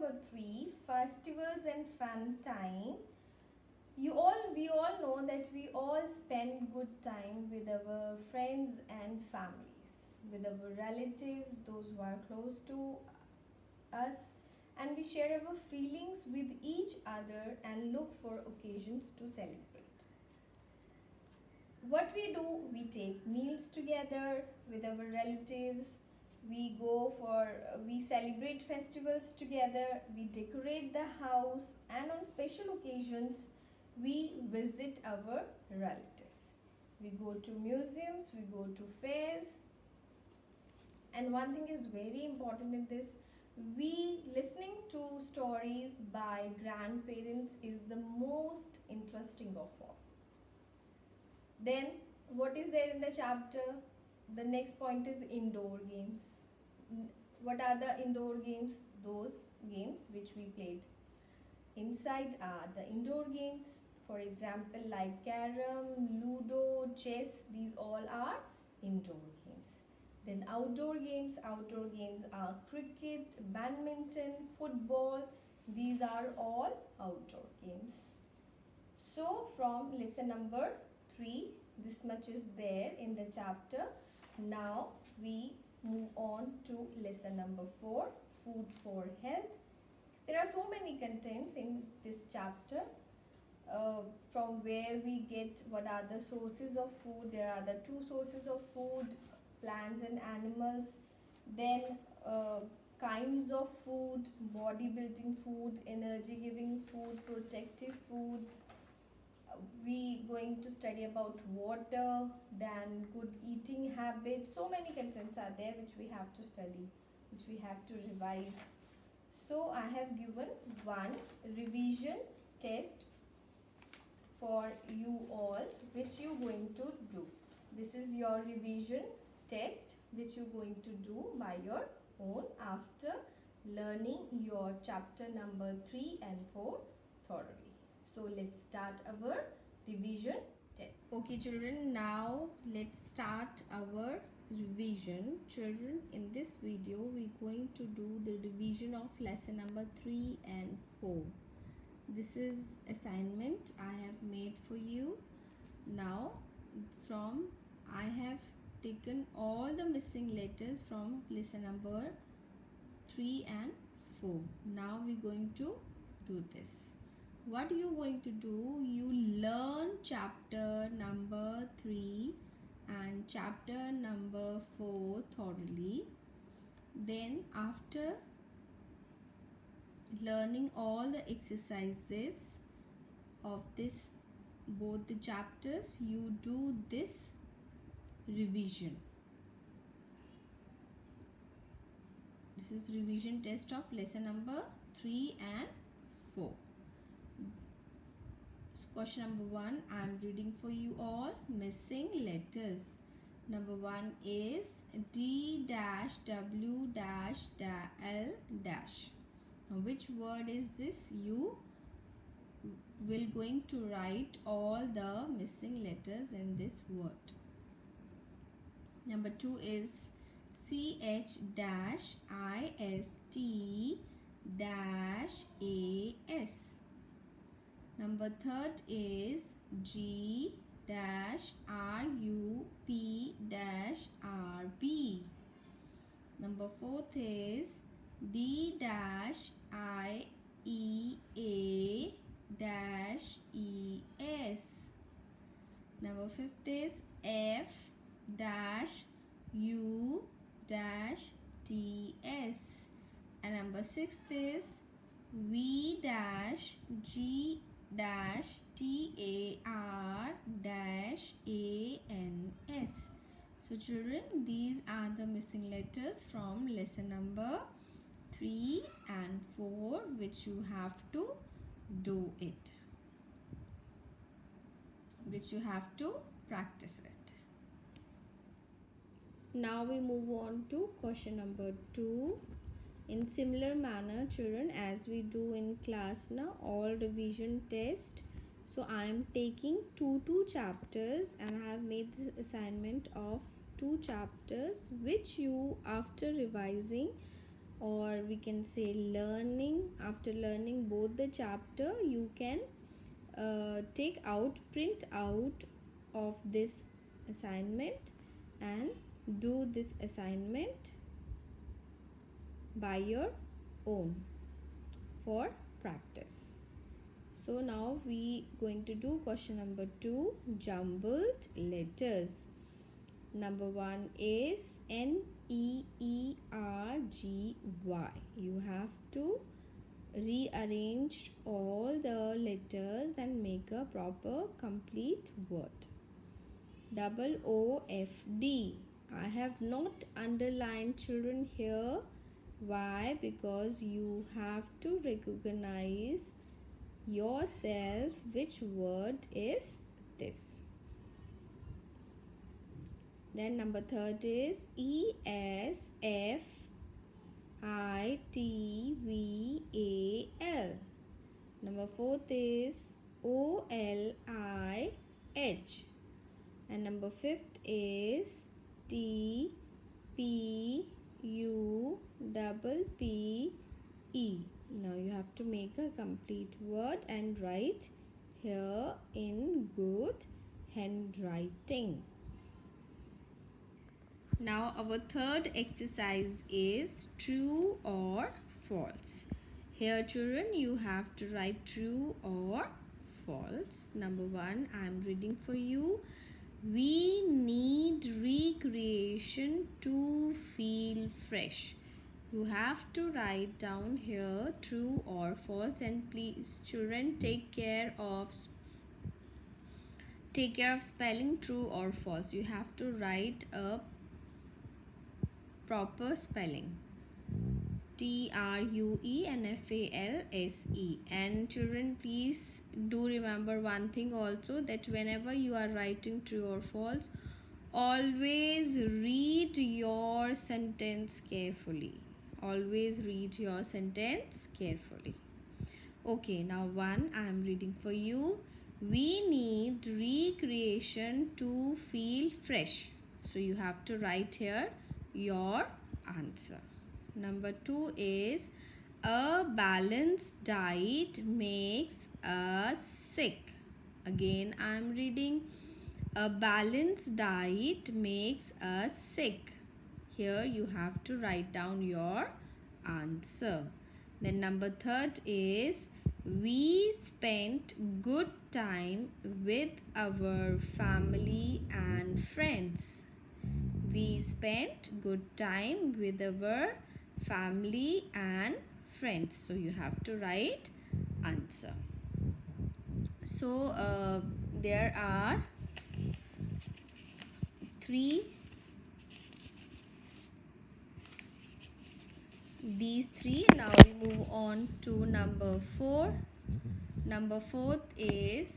number 3, festivals and fun time. We all know that we all spend good time with our friends and families, with our relatives, those who are close to us, and we share our feelings with each other and look for occasions to celebrate. What we do, we take meals together with our relatives, we celebrate festivals together, we decorate the house, and on special occasions we visit our relatives. We go to museums, we go to fairs, and one thing is very important in this, we listening to stories by grandparents is the most interesting of all. Then what is there in the chapter? The next point is indoor games. What are the indoor games? Those games which we played inside are the indoor games. For example, like carom, ludo, chess, these all are indoor games. Then outdoor games are cricket, badminton, football, these are all outdoor games. So from lesson number 3, this much is there in the chapter. Now we move on to lesson number 4, food for health. There are so many contents in this chapter. From where we get what are the sources of food. There are the 2 sources of food, plants and animals. Then kinds of food, bodybuilding food, energy giving food, protective foods. We going to study about water, then good eating habits. So many contents are there which we have to study, which we have to revise. So I have given one revision test for you all, which you going to do. This is your revision test which you going to do by your own after learning your chapter number 3 and 4 thoroughly. So let's start our revision test. Okay children, now let's start our revision. Children, in this video we're going to do the revision of lesson number 3 and 4. This is assignment I have made for you. Now I have taken all the missing letters from lesson number 3 and 4. Now we're going to do this. What you going to do, you learn chapter number 3 and chapter number 4 thoroughly. Then after learning all the exercises of both the chapters, you do this revision. This is revision test of lesson number 3 and 4. So question number 1, I am reading for you all missing letters. Number 1 is D dash W dash L dash. Now which word is this? You will going to write all the missing letters in this word. Number 2 is CH dash IST dash AS. Number 3 is G dash RUP dash RB. Number 4 is D dash IEA dash ES. Number 5 is F dash U dash TS. And number 6 is V dash G dash TAR dash ANS. So children, these are the missing letters from lesson number 3 and 4 which you have to do it, which you have to practice it. Now we move on to question number 2. In similar manner children, as we do in class now, all revision test. So I am taking two chapters and I have made this assignment of 2 chapters which you after revising or we can say learning. After learning both the chapter, you can print out of this assignment and do this assignment by your own for practice. So now we going to do question number 2, jumbled letters. Number 1 is NEERGY. You have to rearrange all the letters and make a proper complete word. OOFD. I have not underlined, children, here. Why? Because you have to recognize yourself which word is this. Then number 3 is ESFITVAL. Number 4 is OLIH. And number 5 is TPUPPE. Now you have to make a complete word and write here in good handwriting. Now our third exercise is true or false. Here, children, you have to write true or false. Number 1, I am reading for you. We need recreation to feel fresh. You have to write down here true or false, and please, children, take care of spelling true or false. You have to write a proper spelling, TRUE and FALSE. And children, please do remember one thing also, that whenever you are writing true or false, always read your sentence carefully. Always read your sentence carefully. Okay, now 1, I am reading for you. We need recreation to feel fresh. So you have to write here your answer. Number 2 is a balanced diet makes us sick. Again, I am reading. A balanced diet makes us sick. Here you have to write down your answer. Then number 3 is we spent good time with our family and friends. We spent good time with our family and friends. So you have to write answer. So there are these three. Now we move on to number 4. Number 4 is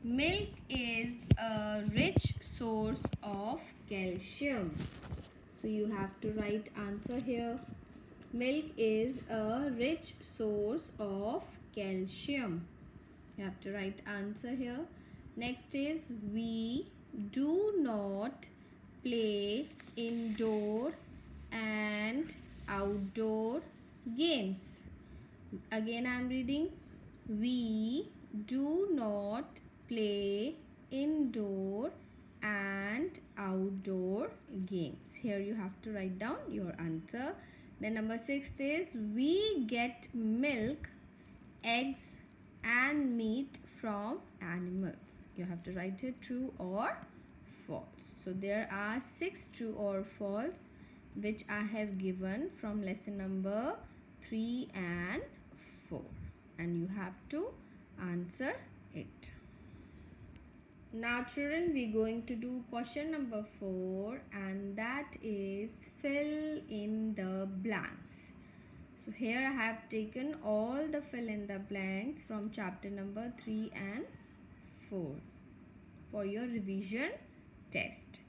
milk is a rich source of calcium. So you have to write answer here. Milk is a rich source of calcium. You have to write answer here. Next is we do not play indoor and outdoor games. Again, I am reading. We do not play indoor and outdoor games. Here you have to write down your answer. Then number 6 is we get milk, eggs and meat from animals. You have to write here true or false. So there are 6 true or false which I have given from lesson number 3 and 4, and you have to answer it. Now children, we're going to do question number 4, and that is fill in the blanks. So here I have taken all the fill in the blanks from chapter number 3 and 4 for your revision test.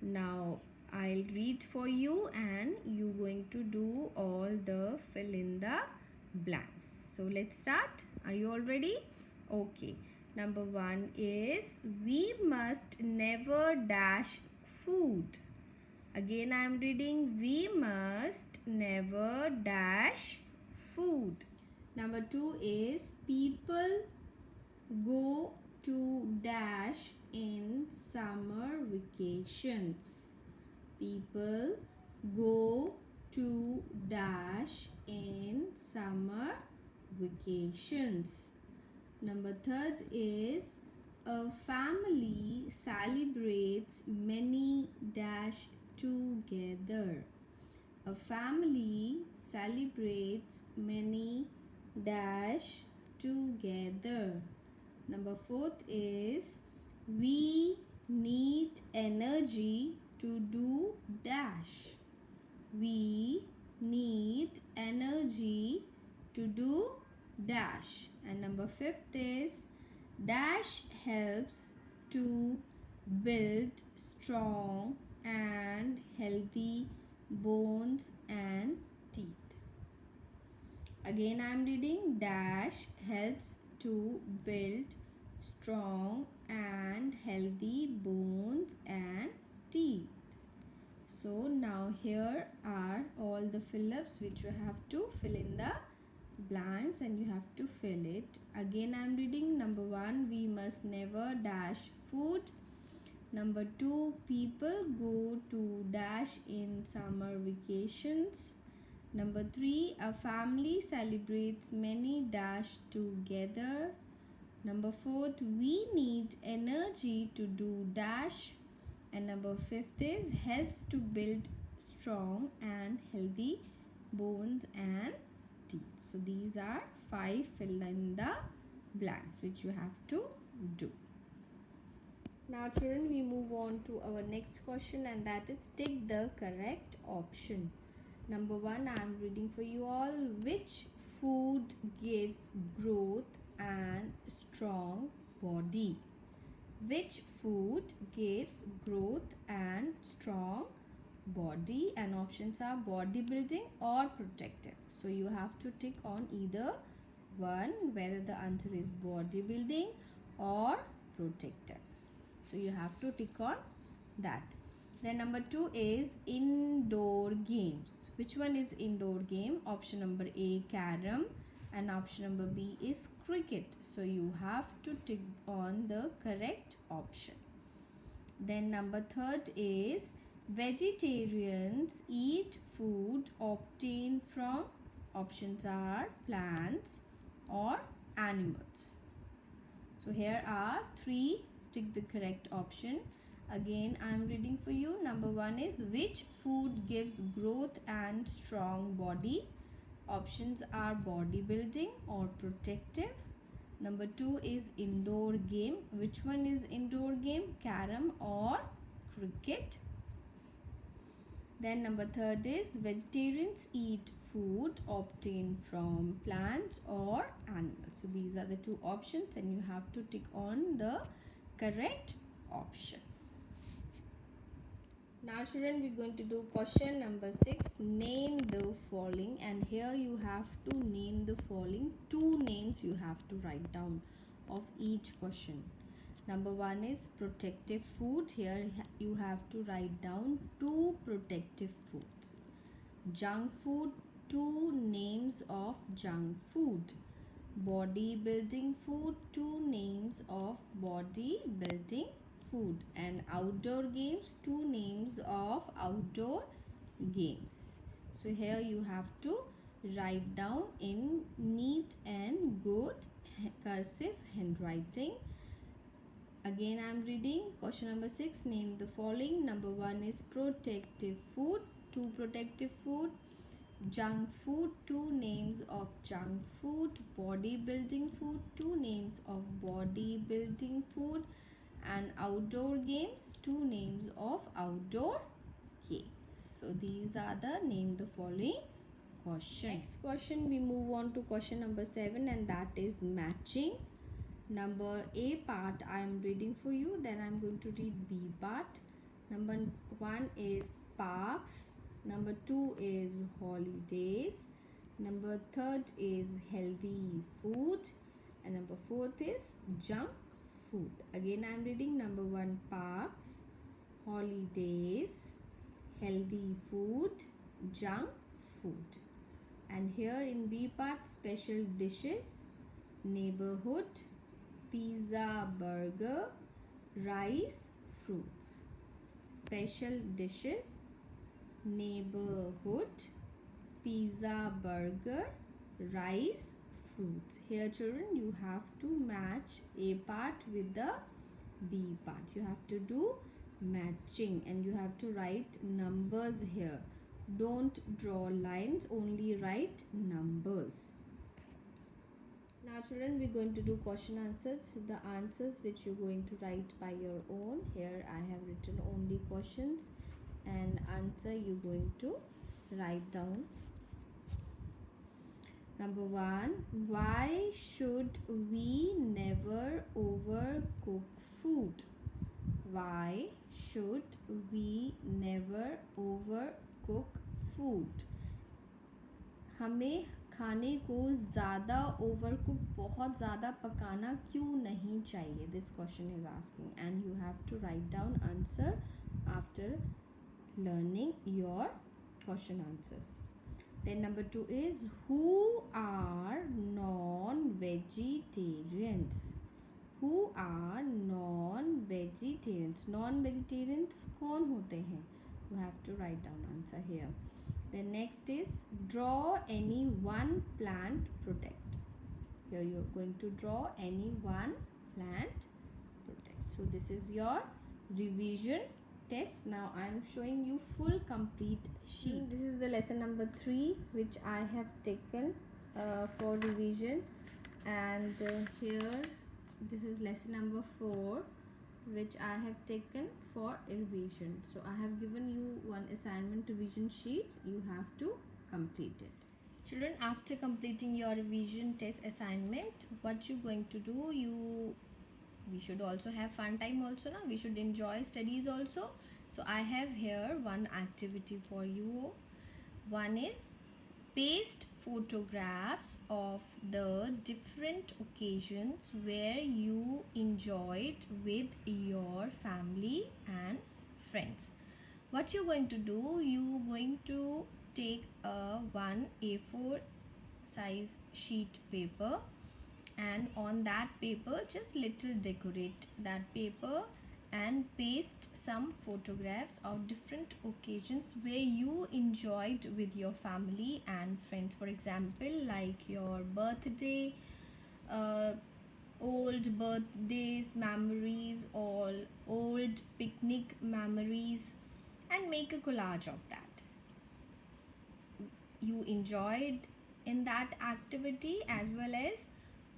Now I'll read for you and you're going to do all the fill in the blanks. So let's start. Are you all ready? Okay. Number 1 is we must never dash food. Again I am reading, we must never dash food. Number 2 is, people go to dash in summer vacations. People go to dash in summer vacations. Number 3 is, a family celebrates many dash together. A family celebrates many dash together. Number 4 is, we need energy to do dash. We need energy to do dash. And number 5 is, dash helps to build strong and healthy bones and teeth. Again I am reading, dash helps to build strong and healthy bones and teeth. So now here are all the fill-ups which you have to fill in the blanks and you have to fill it. Again I am reading, number 1, we must never dash food. Number 2, people go to dash in summer vacations. Number 3, a family celebrates many dash together. Number 4, we need energy to do dash. And number 5 is, helps to build strong and healthy bones and teeth. So these are 5 fill in the blanks which you have to do. Now children, we move on to our next question, and that is, tick the correct option. Number 1, I am reading for you all. Which food gives growth and strong body? Which food gives growth and strong body? And options are bodybuilding or protective. So you have to tick on either one, whether the answer is bodybuilding or protective. So you have to tick on that. Then number 2 is indoor games. Which one is indoor game? Option number A, carom, and option number B is cricket. So you have to tick on the correct option. Then number 3 is, vegetarians eat food obtained from, options are plants or animals. So here are 3, tick the correct option. Again I am reading for you. Number 1 is, which food gives growth and strong body? Options are bodybuilding or protective. Number 2 is indoor game. Which one is indoor game? Carom or cricket. Then number 3 is, vegetarians eat food obtained from plants or animals. So these are the 2 options and you have to tick on the correct option. Now children, we're going to do question number 6. Name the following, and here you have to name the following. 2 names you have to write down of each question. Number 1 is protective food. Here you have to write down 2 protective foods. Junk food, 2 names of junk food. Bodybuilding food, 2 names of bodybuilding food. And outdoor games, 2 names of outdoor games. So here you have to write down in neat and good cursive handwriting. Again I am reading question number 6. Name the following. Number 1 is protective food, 2 protective food. Junk food, 2 names of junk food. Bodybuilding food, 2 names of bodybuilding food. And outdoor games, 2 names of outdoor games. So these are the name the following question. Next question, we move on to question number 7, and that is matching. Number A part I am reading for you, then I am going to read B part. Number 1 is parks. Number 2 is holidays. Number 3 is healthy food. And number 4 is junk food. Again I am reading. Number 1 parks, holidays, healthy food, junk food. And here in B part, special dishes, neighborhood, pizza, burger, rice, fruits. Special dishes, neighborhood, pizza, burger, rice, fruits. Here children, you have to match A part with the B part. You have to do matching and you have to write numbers here. Don't draw lines, only write numbers. Now children, we're going to do question answers. The answers which you're going to write by your own. Here I have written only questions and answer you're going to write down. Number 1, why should we never overcook food? Why should we never overcook food? हमें खाने को ज़्यादा overcook बहुत ज़्यादा पकाना क्यों नहीं चाहिए? This question is asking and you have to write down answer after learning your question answers. Then number 2 is, who are non-vegetarians? Who are non-vegetarians? Non-vegetarians कौन होते हैं? You have to write down answer here. The next is, draw any one plant product. Here you are going to draw any one plant product. So this is your revision test. Now I am showing you full complete sheet. This is the lesson number 3 which I have taken for revision, and here this is lesson number 4 which I have taken for revision. So I have given you one assignment revision sheet. You have to complete it. Children, after completing your revision test assignment, what you going to do? We should also have fun time also now. We should enjoy studies also. So I have here one activity for you. One is, paste photographs of the different occasions where you enjoyed with your family and friends. What you're going to do, you're going to take a one A4 size sheet paper, and on that paper just little decorate that paper and paste some photographs of different occasions where you enjoyed with your family and friends. For example, like your birthday, old birthdays memories, all old picnic memories, and make a collage of that. You enjoyed in that activity as well as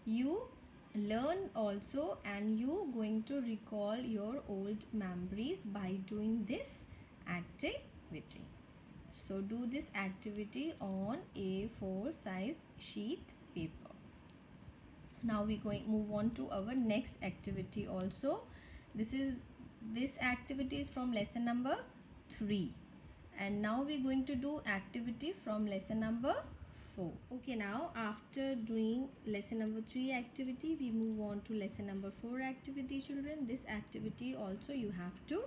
you learn also, and you going to recall your old memories by doing this activity. So do this activity on A4 size sheet paper. Now we going move on to our next activity also. This activity is from lesson number 3, and now we're going to do activity from lesson number 4. Okay, now after doing lesson number 3 activity, we move on to lesson number 4 activity. Children, this activity also you have to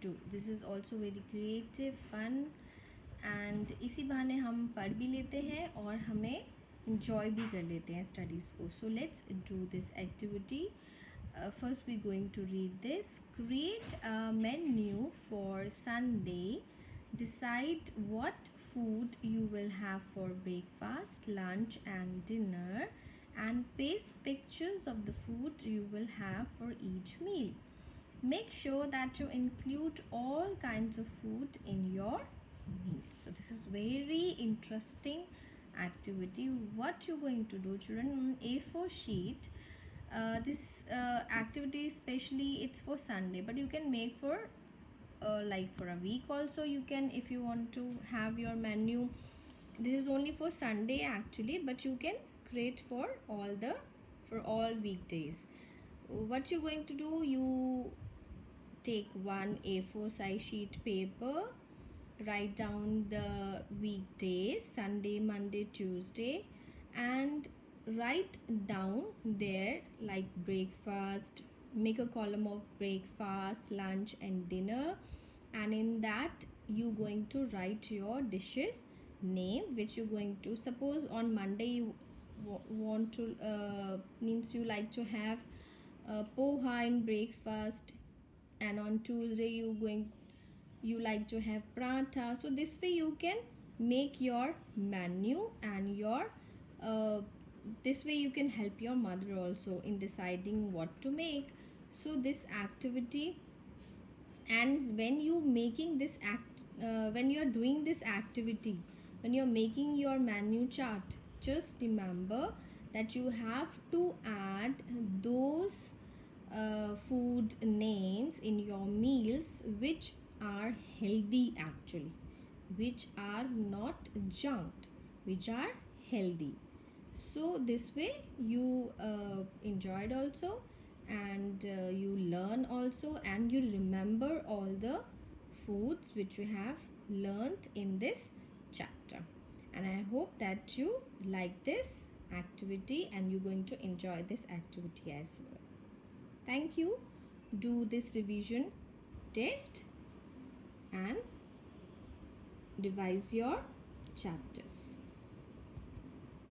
do. This is also very creative, fun, and इसी बहाने हम पढ़ भी लेते हैं और हमें enjoy भी कर लेते हैं studies को. So let's do this activity. First we're going to read this. Create a menu for Sunday. Decide what food you will have for breakfast, lunch and dinner, and paste pictures of the food you will have for each meal. Make sure that you include all kinds of food in your meals. So this is very interesting activity. What you're going to do, children, on A4 sheet, this activity especially it's for Sunday, but you can make for like for a week also. You can, if you want to have your menu, this is only for Sunday actually, but you can create for all weekdays. What you're going to do, you take one A4 size sheet paper, write down the weekdays, Sunday, Monday, Tuesday, and write down there like breakfast. Make a column of breakfast, lunch and dinner, and in that you going to write your dishes name, which you going to, suppose on Monday you want to means you like to have poha in breakfast, and on Tuesday you like to have paratha. So this way you can make your menu, and your this way you can help your mother also in deciding what to make. So this activity, and when you making this when you're doing this activity, when you're making your menu chart, just remember that you have to add those food names in your meals which are healthy actually, which are not junked, which are healthy. So this way you enjoyed also, and you learn also, and you remember all the foods which you have learned in this chapter. And I hope that you like this activity and you're going to enjoy this activity as well. Thank you. Do this revision test and revise your chapters.